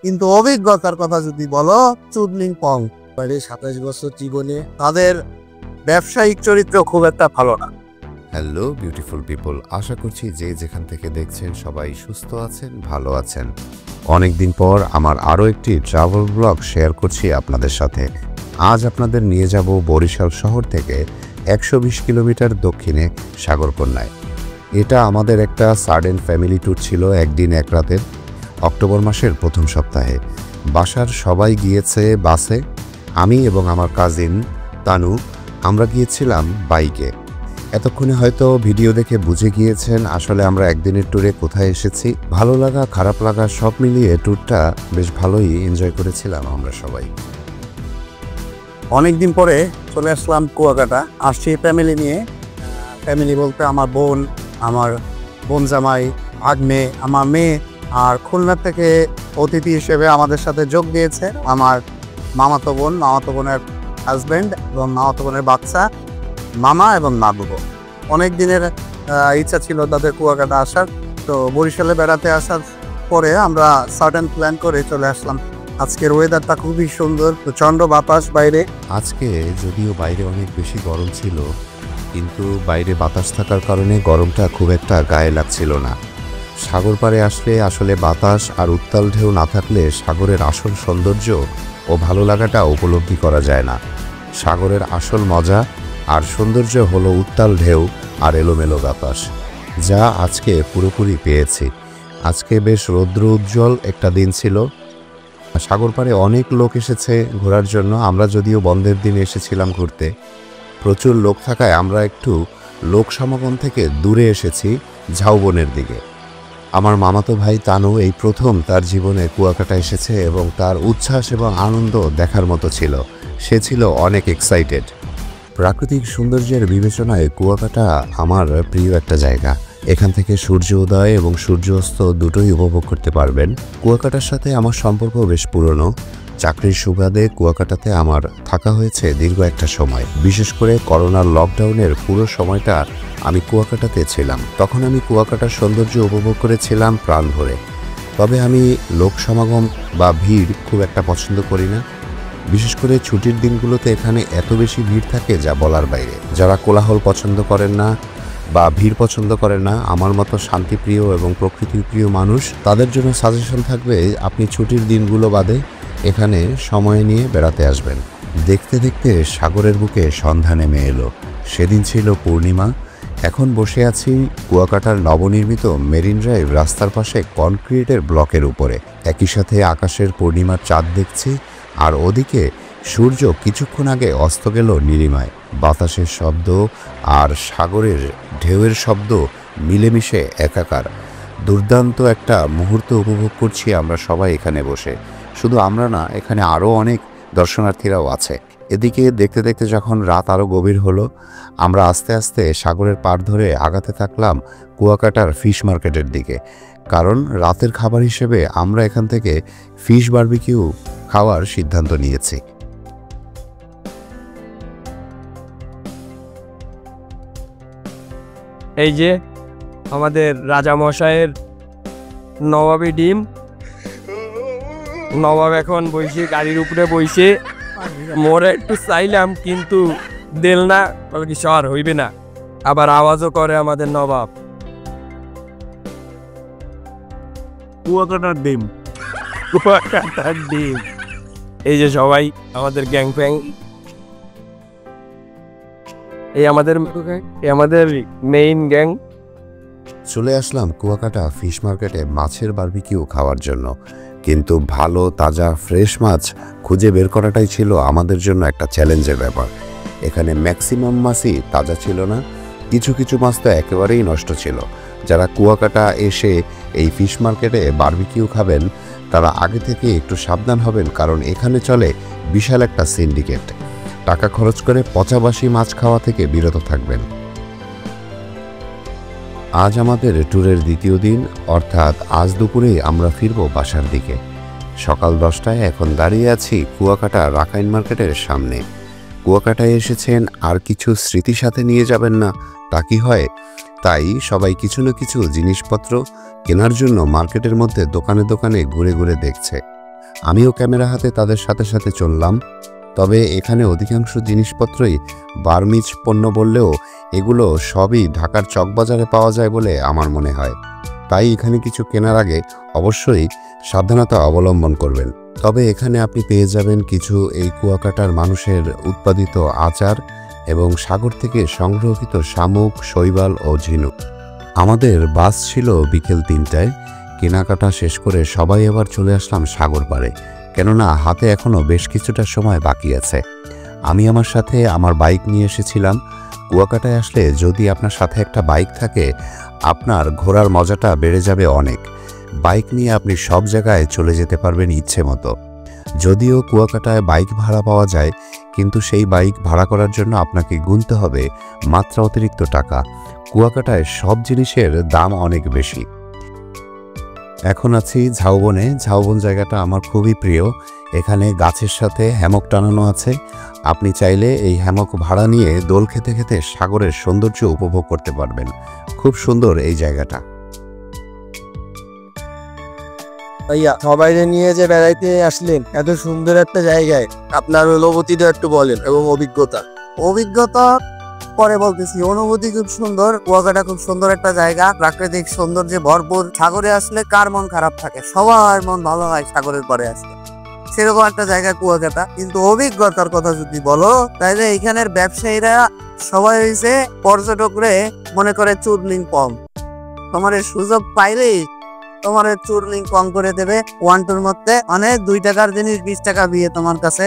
কিন্তু অভিজ্ঞতার কথা যদি বলো, চুদলিং পং 27 বছর জীবনে তাদের ব্যবসায়িক চরিত্র খুব একটা ভালো না। হ্যালো বিউটিফুল পিপল, আশা করছি যে যেখান থেকে দেখছেন সবাই সুস্থ আছেন, ভালো আছেন। অনেকদিন পর আমার আরও একটি ট্রাভেল ব্লগ শেয়ার করছি আপনাদের সাথে। আজ আপনাদের নিয়ে যাব বরিশাল শহর থেকে 120 কিলোমিটার দক্ষিণে সাগরকন্যায়। এটা আমাদের একটা সাডেন ফ্যামিলি ট্যুর ছিল, একদিন এক রাতের, অক্টোবর মাসের প্রথম সপ্তাহে। বাসার সবাই গিয়েছে বাসে, আমি এবং আমার কাজিন তানু আমরা গিয়েছিলাম বাইকে। এতক্ষণে হয়তো ভিডিও দেখে বুঝে গিয়েছেন আসলে আমরা একদিনের ট্যুরে কোথায় এসেছি। ভালো লাগা খারাপ লাগা সব মিলিয়ে ট্যুরটা বেশ ভালোই এনজয় করেছিলাম আমরা সবাই। অনেকদিন পরে চলে আসলাম কুয়াকাটা, আসছি ফ্যামিলি নিয়ে। ফ্যামিলি বলতে আমার বোন জামাই, ভাগ্নে, আমার মেয়ে, আর খুলনা থেকে অতিথি হিসেবে আমাদের সাথে যোগ দিয়েছে আমার মামাতো বোনের হাজব্যান্ড এবং মামাতো বোনের বাচ্চা, মামা এবং নাদুবো। অনেক দিনের ইচ্ছা ছিল তাদের কুয়াকাটা আসার, তো বরিশালে বেড়াতে আসার পরে আমরা সাডেন প্ল্যান করে চলে আসলাম। আজকের ওয়েদারটা খুবই সুন্দর, প্রচণ্ড বাতাস বাইরে। আজকে যদিও বাইরে অনেক বেশি গরম ছিল, কিন্তু বাইরে বাতাস থাকার কারণে গরমটা খুব একটা গায়ে লাগছিল না। সাগর পাড়ে আসলে আসলে বাতাস আর উত্তাল ঢেউ না থাকলে সাগরের আসল সৌন্দর্য ও ভালো লাগাটা উপলব্ধি করা যায় না। সাগরের আসল মজা আর সৌন্দর্য হলো উত্তাল ঢেউ আর এলোমেলো বাতাস, যা আজকে পুরোপুরি পেয়েছি। আজকে বেশ রৌদ্র উজ্জ্বল একটা দিন ছিল। সাগর পাড়ে অনেক লোক এসেছে ঘোরার জন্য। আমরা যদিও বন্ধের দিন এসেছিলাম ঘুরতে, প্রচুর লোক থাকায় আমরা একটু লোক সমাগম থেকে দূরে এসেছি ঝাউবনের দিকে। আমার মামাতো ভাই তানু এই প্রথম তার জীবনে কুয়াকাটা এসেছে এবং তার উচ্ছ্বাস এবং আনন্দ দেখার মতো ছিল। সে ছিল অনেক এক্সাইটেড। প্রাকৃতিক সৌন্দর্যের বিবেচনায় কুয়াকাটা আমার প্রিয় একটা জায়গা। এখান থেকে সূর্য উদয় এবং সূর্য অস্ত দুটোই উপভোগ করতে পারবেন। কুয়াকাটার সাথে আমার সম্পর্ক বেশ পুরনো। চাকরির সুবাদে কুয়াকাটাতে আমার থাকা হয়েছে দীর্ঘ একটা সময়। বিশেষ করে করোনার লকডাউনের পুরো সময়টা আমি কুয়াকাটাতে ছিলাম। তখন আমি কুয়াকাটার সৌন্দর্য উপভোগ করেছিলাম প্রাণ ভরে। তবে আমি লোক সমাগম বা ভিড় খুব একটা পছন্দ করি না। বিশেষ করে ছুটির দিনগুলোতে এখানে এত বেশি ভিড় থাকে যা বলার বাইরে। যারা কোলাহল পছন্দ করেন না বা ভিড় পছন্দ করেন না, আমার মতো শান্তিপ্রিয় এবং প্রকৃতিপ্রিয় মানুষ, তাদের জন্য সাজেশন থাকবে আপনি ছুটির দিনগুলো বাদে এখানে সময় নিয়ে বেড়াতে আসবেন। দেখতে দেখতে সাগরের বুকে সন্ধ্যা নেমে এলো। সেদিন ছিল পূর্ণিমা। এখন বসে আছি কুয়াকাটার নবনির্মিত মেরিন ড্রাইভ রাস্তার পাশে কনক্রিটের ব্লকের উপরে। একই সাথে আকাশের পূর্ণিমার চাঁদ দেখছি, আর ওদিকে সূর্য কিছুক্ষণ আগে অস্ত গেল নীলিমায়। বাতাসের শব্দ আর সাগরের ঢেউয়ের শব্দ মিলেমিশে একাকার। দুর্দান্ত একটা মুহূর্ত উপভোগ করছি আমরা সবাই এখানে বসে। শুধু আমরা না, এখানে আরও অনেক দর্শনার্থীরাও আছে। এদিকে দেখতে দেখতে যখন রাত আরও গভীর হলো, আমরা আস্তে আস্তে সাগরের পাড় ধরে আগাতে থাকলাম কুয়াকাটার ফিশ মার্কেটের দিকে। কারণ রাতের খাবার হিসেবে আমরা এখান থেকে ফিশ বারবিকিউ খাওয়ার সিদ্ধান্ত নিয়েছি। এই যে আমাদের রাজামশাইয়ের নবাবী ডিম। নবাব এখন বইছে গাড়ির উপরে বইছে। মোরে একটু চাইলাম কিন্তু দিল না, কি সর হইবে না। আবার আওয়াজও করে আমাদের নবাব। কুয়াকাটার ডিম। কুয়াকাটার ডিম। এই যে সবাই আমাদের গ্যাং ফ্যাং, এই আমাদের মেইন গ্যাং। চলে আসলাম কুয়াকাটা ফিশ মার্কেটে মাছের বারবিকিউ খাওয়ার জন্য। কিন্তু ভালো তাজা ফ্রেশ মাছ খুঁজে বের করাটাই ছিল আমাদের জন্য একটা চ্যালেঞ্জের ব্যাপার। এখানে ম্যাক্সিমাম মাছই তাজা ছিল না, কিছু কিছু মাছ তো একেবারেই নষ্ট ছিল। যারা কুয়াকাটা এসে এই ফিশ মার্কেটে বারবিকিউ খাবেন তারা আগে থেকে একটু সাবধান হবেন, কারণ এখানে চলে বিশাল একটা সিন্ডিকেট। টাকা খরচ করে পচাবাসি মাছ খাওয়া থেকে বিরত থাকবেন। আজ আমাদের ট্যুরের দ্বিতীয় দিন, অর্থাৎ আজ দুপুরেই আমরা ফিরব বাসার দিকে। সকাল 10টায় এখন দাঁড়িয়ে আছি কুয়াকাটা রাখাইন মার্কেটের সামনে। কুয়াকাটায় এসেছেন আর কিছু স্মৃতি সাথে নিয়ে যাবেন না, তা কি হয়? তাই সবাই কিছু না কিছু জিনিসপত্র কেনার জন্য মার্কেটের মধ্যে দোকানে দোকানে ঘুরে ঘুরে দেখছে। আমিও ক্যামেরা হাতে তাদের সাথে সাথে চললাম। তবে এখানে অধিকাংশ জিনিসপত্রই বার্মিজ পণ্য বললেও এগুলো সবই ঢাকার চকবাজারে পাওয়া যায় বলে আমার মনে হয়। তাই এখানে কিছু কেনার আগে অবশ্যই সাবধানতা অবলম্বন করবেন। তবে এখানে আপনি পেয়ে যাবেন কিছু এই কুয়াকাটার মানুষের উৎপাদিত আচার এবং সাগর থেকে সংগ্রহকৃত শামুক, শৈবাল ও ঝিনুক। আমাদের বাস ছিল বিকেল 3টায়। কেনাকাটা শেষ করে সবাই আবার চলে আসলাম সাগর পাড়ে, কেননা হাতে এখনও বেশ কিছুটা সময় বাকি আছে। আমি আমার সাথে আমার বাইক নিয়ে এসেছিলাম। কুয়াকাটায় আসলে যদি আপনার সাথে একটা বাইক থাকে, আপনার ঘোরার মজাটা বেড়ে যাবে অনেক। বাইক নিয়ে আপনি সব জায়গায় চলে যেতে পারবেন ইচ্ছে মতো। যদিও কুয়াকাটায় বাইক ভাড়া পাওয়া যায়, কিন্তু সেই বাইক ভাড়া করার জন্য আপনাকে গুনতে হবে মাত্রা অতিরিক্ত টাকা। কুয়াকাটায় সব জিনিসের দাম অনেক বেশি। এখন আছি ঝাউবনে। ঝাউবন জায়গাটা আমার খুবই প্রিয়। এখানে গাছের সাথে হ্যামক টানানো আছে। আপনি চাইলে এই হ্যামক ভাড়া নিয়ে দোল খেতে খেতে সাগরের সৌন্দর্য উপভোগ করতে পারবেন। খুব সুন্দর এই জায়গাটা। ভাইয়া, সবাই নিয়ে যে বেড়াইতে আসলেন এত সুন্দর একটা জায়গায়, আপনার অনুভূতিটা একটু বলেন এবং অভিজ্ঞতা পরে বলতেছি। অনুভূতি খুব সুন্দর। কুয়াকাটা খুব সুন্দর একটা জায়গা, প্রাকৃতিক সৌন্দর্যে ভরপুর। সাগরে আসলে কার মন খারাপ থাকে? সবার মন ভালো হয় সাগরের পরে আসলে। সেরকম একটা জায়গা কুয়াকাটা। কিন্তু অভিজ্ঞতার কথা যদি বলো, তাহলে এখানের ব্যবসায়ীরা সবাই হয়েছে পর্যটকরে মনে করে চুরলিং কম। তোমার সুযোগ পাইলেই তোমার চুরলিং কম করে দেবে। 1-2 মধ্যে অনেক 2 টাকার জিনিস 20 টাকা দিয়ে তোমার কাছে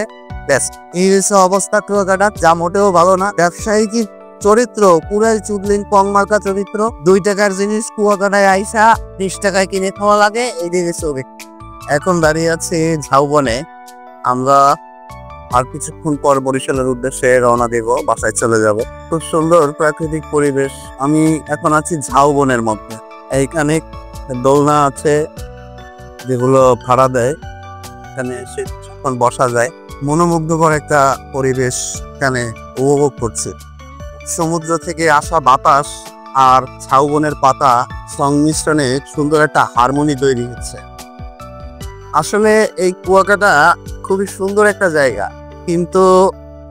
বেস্ট। এই হচ্ছে অবস্থা কুয়াকাটা, যা মোটেও ভালো না। ব্যবসায়ী কি চরিত্র পুরাই চুরলিং কম মার্কা চরিত্র। 2 টাকার জিনিস কুয়াকাটায় আইসা 20 টাকায় কিনে খাওয়া লাগে। এই দিকে ছবি। এখন দাঁড়িয়ে আছে ঝাউবনে। আমরা আর কিছুক্ষণ পর বরিশালের উদ্দেশ্যে রওনা দেব, বাসায় চলে যাব। খুব সুন্দর প্রাকৃতিক পরিবেশ। আমি এখন আছি ঝাউবনের মধ্যে। এইখানে দোলনা আছে যেগুলো ভাড়া দেয়, এখানে এসে যখন বসা যায়। মনোমুগ্ধকর একটা পরিবেশ এখানে উপভোগ করছে। সমুদ্র থেকে আসা বাতাস আর ঝাউবনের পাতা সংমিশ্রণে সুন্দর একটা হারমোনি তৈরি হচ্ছে। আসলে এই কুয়াকাটা খুবই সুন্দর একটা জায়গা, কিন্তু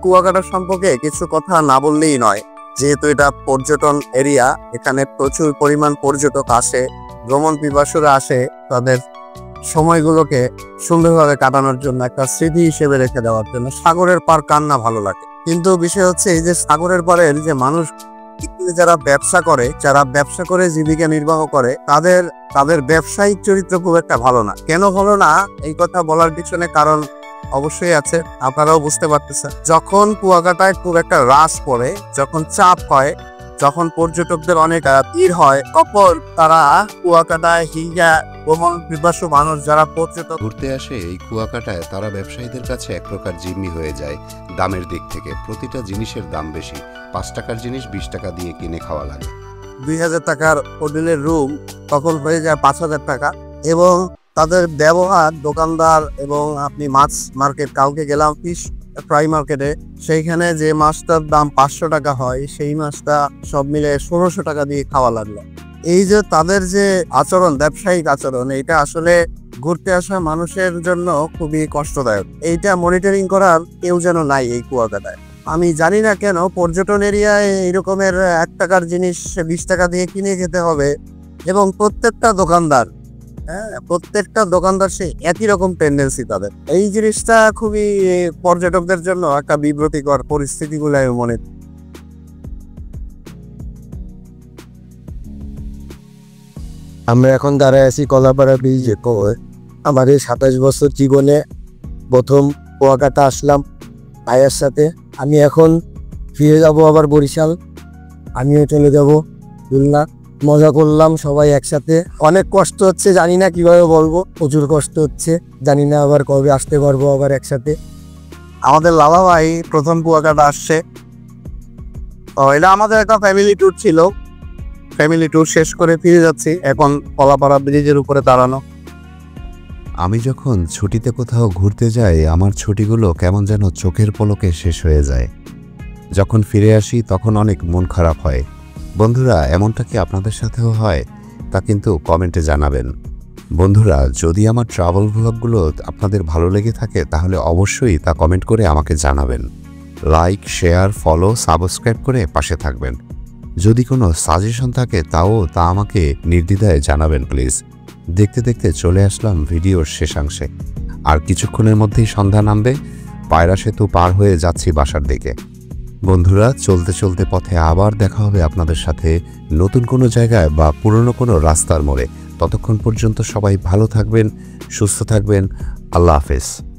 কুয়াকাটা সম্পর্কে কিছু কথা না বললেই নয়। যেহেতু এটা পর্যটন এরিয়া, এখানে প্রচুর পরিমাণ পর্যটক আসে, ভ্রমণ পিপাসুরা আসে তাদের সময়গুলোকে সুন্দরভাবে কাটানোর জন্য, একটা স্মৃতি হিসেবে রেখে দেওয়ার জন্য। সাগরের পার কার না ভালো লাগে? কিন্তু বিষয় হচ্ছে এই যে সাগরের পাড়ের যে মানুষ, যারা ব্যবসা করে জীবিকা নির্বাহ করে, তাদের ব্যবসায়িক চরিত্র খুব একটা ভালো না। কেন ভালো না এই কথা বলার পিছনে কারণ অবশ্যই আছে, আপনারাও বুঝতে পারতেছেন। যখন কুয়াকাটায় খুব একটা রাশ পড়ে, যখন চাপ হয়, যখন পর্যটকদের অনেক ভিড় হয়, তখন তারা কুয়াকাটায় ভ্রমণ পিপাসু মানুষ যারা পর্যটক ঘুরতে আসে এই কুয়াকাটায়, তারা ব্যবসায়ীদের কাছে এক প্রকার জিম্মি হয়ে যায়। দামের দিক থেকে প্রতিটা জিনিসের দাম বেশি। 5 টাকার জিনিস 20 টাকা দিয়ে কিনে খাওয়া লাগে। 2000 টাকার হোটেলের রুম তখন হয়ে যায় 5000 টাকা। এবং তাদের ব্যবহার, দোকানদার এবং আপনি মাছ মার্কেট, কাউকে গেলাম ফিশ ফ্রাই মার্কেটে, সেইখানে যে মাছটার দাম 500 টাকা হয়, সেই মাছটা সব মিলে 1600 টাকা দিয়ে খাওয়া লাগলো। এই যে তাদের যে আচরণ, ব্যবসায়িক আচরণ, এটা আসলে ঘুরতে আসা মানুষের জন্য খুবই কষ্টদায়ক। এইটা মনিটরিং করার কেউ যেন নাই এই কুয়াকাটায়। আমি জানি না কেন পর্যটন এরিয়ায় এরকমের 1 টাকার জিনিস 20 টাকা দিয়ে কিনে খেতে হবে। এবং প্রত্যেকটা দোকানদার সে একই রকম টেন্ডেন্সি তাদের। এই জিনিসটা খুবই পর্যটকদের জন্য একটা বিব্রতিকর পরিস্থিতি বলে আমি মনে করি। আমরা এখন দাঁড়ায় আছি কলাপাড়া ব্রিজে। আমার এই 27 বছর জীবনে প্রথম কুয়াকাটা আসলাম ভাইয়ের সাথে। আমি এখন ফিরে যাব আবার বরিশাল, আমিও চলে যাব খুলনা। মজা করলাম সবাই একসাথে। অনেক কষ্ট হচ্ছে, জানি না কিভাবে বলবো, প্রচুর কষ্ট হচ্ছে, জানি না আবার কবে আসতে পারবো আবার একসাথে। আমাদের লালা ভাই প্রথম কুয়াকাটা আসছে। এটা আমাদের একটা ফ্যামিলি ট্যুর ছিল। ফ্যামিলি ট্যুর শেষ করে ফিরে যাচ্ছি, এখন কলাপাড়া ব্রিজের উপরে দাঁড়ানো। আমি যখন ছুটিতে কোথাও ঘুরতে যাই, আমার ছুটিগুলো কেমন যেন চোখের পলকে শেষ হয়ে যায়। যখন ফিরে আসি তখন অনেক মন খারাপ হয়। বন্ধুরা, এমনটা কি আপনাদের সাথেও হয়? তা কিন্তু কমেন্টে জানাবেন। বন্ধুরা, যদি আমার ট্রাভেল ভ্লগগুলো আপনাদের ভালো লেগে থাকে তাহলে অবশ্যই তা কমেন্ট করে আমাকে জানাবেন। লাইক, শেয়ার, ফলো, সাবস্ক্রাইব করে পাশে থাকবেন। যদি কোনো সাজেশন থাকে তা আমাকে নির্দ্বিধায় জানাবেন প্লিজ। দেখতে দেখতে চলে আসলাম ভিডিওর শেষাংশে। আর কিছুক্ষণের মধ্যেই সন্ধ্যা নামবে। পায়রা সেতু পার হয়ে যাচ্ছি বাসার দিকে। বন্ধুরা, চলতে চলতে পথে আবার দেখা হবে আপনাদের সাথে নতুন কোনো জায়গায় বা পুরনো কোনো রাস্তার মোড়ে। ততক্ষণ পর্যন্ত সবাই ভালো থাকবেন, সুস্থ থাকবেন। আল্লাহ হাফেজ।